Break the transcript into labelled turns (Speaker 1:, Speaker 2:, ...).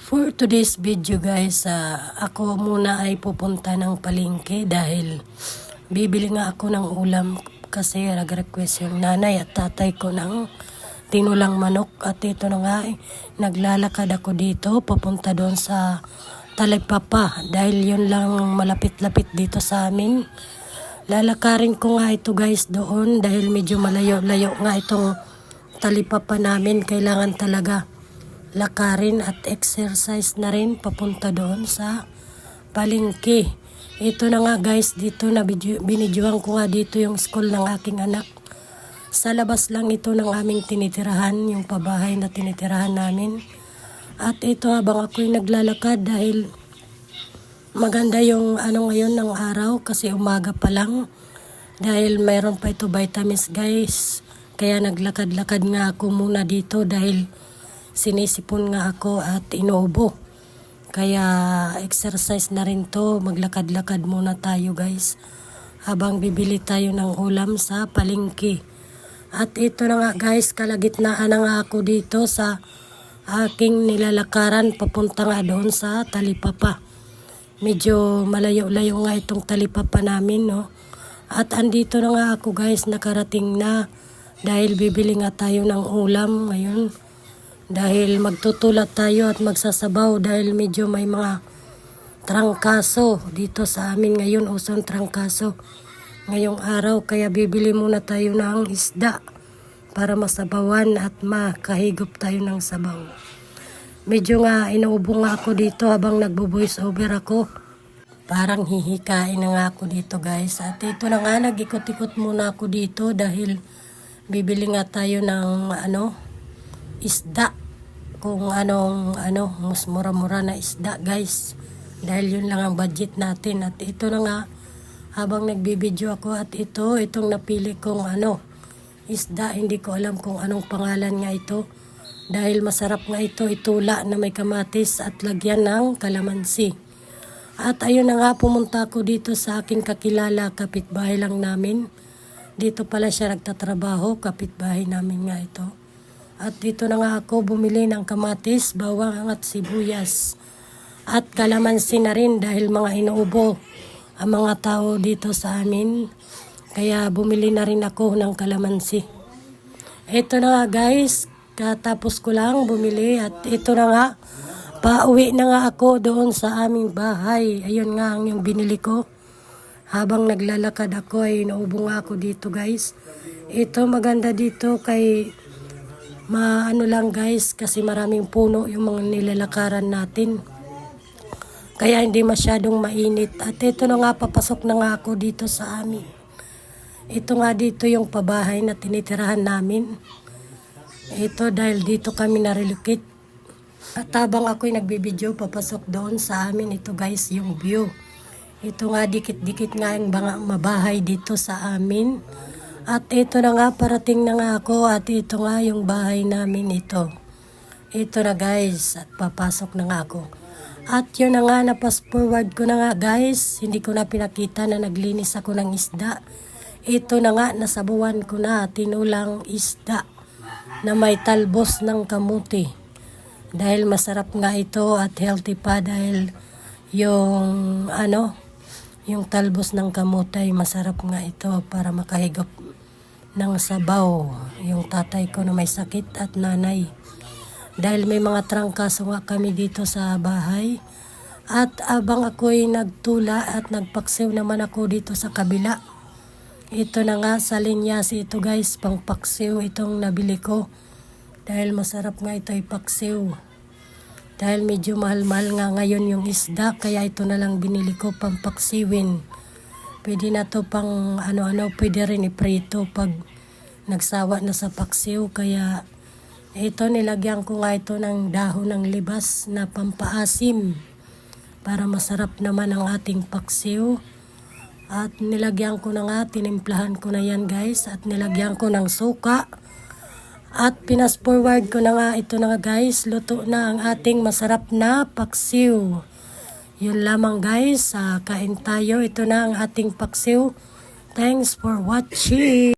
Speaker 1: For today's video guys, ako muna ay pupunta ng palengke dahil bibili nga ako ng ulam kasi nag-request yung nanay at tatay ko ng tinulang manok. At ito na nga, naglalakad ako dito papunta doon sa Talipapa dahil yun lang malapit-lapit dito sa amin. Lalakarin ko nga ito guys doon dahil medyo malayo-layo nga itong Talipapa namin. Kailangan talaga lakarin at exercise na rin papunta doon sa palengke. Ito na nga guys, dito na binidyohan ko nga dito yung school ng aking anak. Sa labas lang ito ng aming tinitirahan, yung pabahay na tinitirahan namin. At ito habang ako'y naglalakad dahil maganda yung ngayon ng araw kasi umaga pa lang. Dahil mayroon pa ito vitamins guys. Kaya naglakad-lakad nga ako muna dito dahil sinisipon nga ako at inuubo. Kaya exercise na rin to. Maglakad-lakad muna tayo guys. Habang bibili tayo ng ulam sa palengke. At ito na nga guys, kalagitnaan na nga ako dito sa aking nilalakaran. Papunta nga doon sa Talipapa. Medyo malayo-layo nga itong Talipapa namin, no. At andito na nga ako guys, nakarating na. Dahil bibili nga tayo ng ulam ngayon. Dahil magtutulak tayo at magsasabaw dahil medyo may mga trangkaso dito sa amin ngayon, usong trangkaso ngayong araw. Kaya bibili muna tayo ng isda para masabawan at makahigop tayo ng sabaw. Medyo nga inuubo nga ako dito habang nagbo-voice over ako. Parang hihikain na nga ako dito guys. At ito na nga, nag-ikot-ikot muna ako dito dahil bibili nga tayo ng isda, kung mas mura-mura na isda guys, dahil yun lang ang budget natin. At ito na nga, habang nagbibideo ako, at itong napili kong isda, hindi ko alam kung anong pangalan nga ito, dahil masarap nga ito, itula na may kamatis at lagyan ng kalamansi. At ayun na nga, pumunta ako dito sa aking kakilala, kapitbahay lang namin. Dito pala siya nagtatrabaho, kapitbahay namin nga ito. At dito na nga ako bumili ng kamatis, bawang at sibuyas. At kalamansi na rin dahil mga inuubo ang mga tao dito sa amin. Kaya bumili na rin ako ng kalamansi. Ito na nga guys, katapos ko lang bumili. At ito na nga, pauwi na nga ako doon sa aming bahay. Ayun nga ang yung binili ko. Habang naglalakad ako ay inuubo nga ako dito guys. Ito maganda dito kay lang guys kasi maraming puno yung mga nilalakaran natin. Kaya hindi masyadong mainit. At ito na nga, papasok na nga ako dito sa amin. Ito nga dito yung pabahay na tinitirahan namin. Ito dahil dito kami na-relocate. At habang ako'y nagbibideo, papasok doon sa amin. Ito guys yung view. Ito nga dikit-dikit nga yung mabahay dito sa amin. At ito na nga, parating na nga ako at ito nga yung bahay namin ito. Ito na guys, at papasok na nga ako. At yun na nga, na-fast forward ko na nga guys. Hindi ko na pinakita na naglinis ako ng isda. Ito na nga, nasabuan ko na tinulang isda na may talbos ng kamuti. Dahil masarap nga ito at healthy pa dahil yung yung talbos ng kamote masarap nga ito para makahigop ng sabaw yung tatay ko na may sakit at nanay. Dahil may mga trangkaso nga kami dito sa bahay. At abang ako'y nagtula at nagpaksiw naman ako dito sa kabila. Ito na nga sa linyas ito guys, pangpaksiw itong nabili ko. Dahil masarap nga ito ipaksiw. Dahil medyo mahal-mahal nga ngayon yung isda, kaya ito na lang binili ko pampaksiwin. Pwede na to pang pwede rin iprito pag nagsawa na sa paksiw. Kaya ito nilagyan ko nga ito ng dahon ng libas na pampaasim para masarap naman ang ating paksiw. At nilagyan ko na nga, tinimplahan ko na yan guys, at nilagyan ko ng suka. At pinas forward ko na nga, ito na nga guys, luto na ang ating masarap na paksiw. Yun lamang guys, kain tayo. Ito na ang ating paksiw. Thanks for watching.